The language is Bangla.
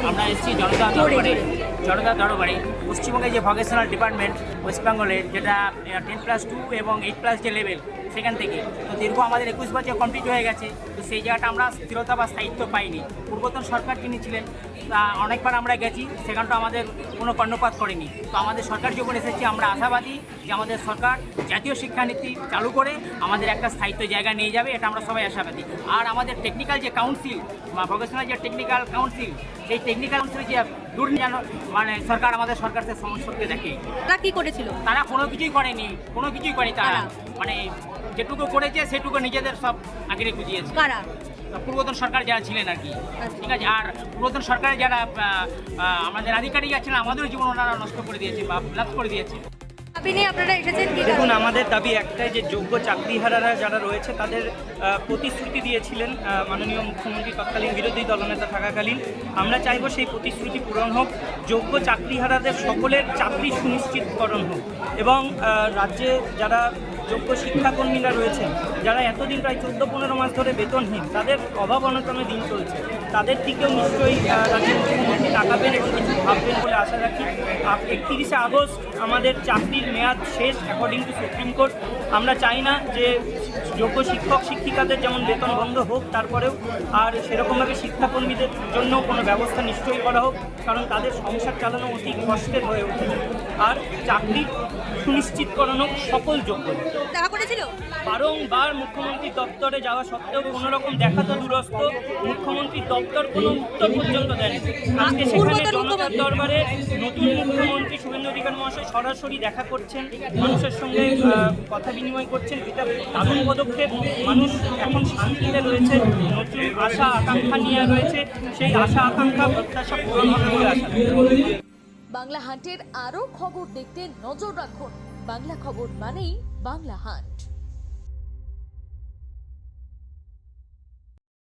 আমরা এসেছি জনতা দরবারে পশ্চিমবঙ্গে যে ভোকেশনাল ডিপার্টমেন্ট ওয়েস্ট বেঙ্গলের, যেটা 10+2 এবং 8+ যে লেভেল, সেখান থেকে তো দীর্ঘ আমাদের 21 বছর কমপ্লিট হয়ে গেছে। তো সেই জায়গাটা আমরা স্থিরতা বা স্থায়িত্ব পাইনি। পূর্বতন সরকার যিনি ছিলেন, তা অনেকবার আমরা গেছি, সেখানটা আমাদের কোনো কর্ণপাত করেনি। তো আমাদের সরকার যখন এসেছে, আমরা আশাবাদী যে আমাদের সরকার জাতীয় শিক্ষানীতি চালু করে আমাদের একটা স্থায়িত্ব জায়গা নিয়ে যাবে, এটা আমরা সবাই আশাবাদী। আর আমাদের টেকনিক্যাল যে কাউন্সিল বা ভোকেশনাল যে টেকনিক্যাল কাউন্সিল, সেই টেকনিক্যাল কাউন্সিল যে দুর্নীতি, মানে সরকার আমাদের সরকারকে সমস্যাকে দেখে। তারা কি করেছিল? তারা কোনো কিছুই করেনি তারা, মানে যেটুকু করেছে সেটুকু নিজেদের সব আগে বুঝিয়েছে। কারা? পূর্বতন সরকার যারা ছিলেন আর কি, ঠিক আছে। আর পূর্বতন সরকারে যারা আমাদের আধিকারিক আছেন, আমাদেরও জীবন ওনারা নষ্ট করে দিয়েছে বা লাভ করে দিয়েছে। আপনি আপনারা এসেছেন কি? দেখুন, আমাদের দাবি একটাই যে যোগ্য চাকরিহারারা যারা রয়েছে তাদের প্রতিশ্রুতি দিয়েছিলেন মাননীয় মুখ্যমন্ত্রী তৎকালীন বিরোধী দলনেতা থাকাকালীন। আমরা চাইব সেই প্রতিশ্রুতি পূরণ হোক, যোগ্য চাকরিহারাদের সকলের চাকরি সুনিশ্চিতকরণ হোক এবং রাজ্যে যারা যোগ্য শিক্ষাকর্মীরা রয়েছেন, যারা এতদিন প্রায় 14-15 মাস ধরে বেতনহীন, তাদের অভাব অনটনে দিন চলছে, তাদের দিকেও নিশ্চয়ই রাজ্যের মুখ্যমন্ত্রী তাকাবেন এবং কিছু ভাববেন বলে আশা রাখি। 31শে আগস্ট আমাদের চাকরির মেয়াদ শেষ অ্যাকর্ডিং টু সুপ্রিম কোর্ট। আমরা চাই না যে যোগ্য শিক্ষক শিক্ষিকাদের যেমন বেতন বন্ধ হোক, তারপরেও আর সেরকমভাবে শিক্ষাকর্মীদের জন্য কোনো ব্যবস্থা নিশ্চয়ই করা হোক, কারণ তাদের সংসার চালানো অতি কষ্টের হয়ে উঠেছে। আর চাকরি সুনিশ্চিতকরণ হোক সকল যোগ্যদের। দেখা করেছিল? বারংবার মুখ্যমন্ত্রী দপ্তরে যাওয়া সত্ত্বেও কোনো রকম দেখা তো দূরস্থ, মুখ্যমন্ত্রী দপ্তর কোনো উত্তর পর্যন্ত দেয়নি। আজকে সেখানে জনতার দরবারে নতুন মুখ্যমন্ত্রী শুভেন্দু অধিকারী মহাশয় সরাসরি দেখা করছেন, মানুষের সঙ্গে কথা বিনিময় করছেন। এটা দারুণ পদক্ষেপ। মানুষ এখন শান্তিতে রয়েছে, নতুন আশা আকাঙ্ক্ষা নিয়ে রয়েছে, সেই আশা আকাঙ্ক্ষা প্রত্যাশা পূরণ হবে বলে আশা করি। বাংলা হান্টের আরও খবর দেখতে নজর রাখুন। বাংলা খবর মানেই বাংলা হান্ট।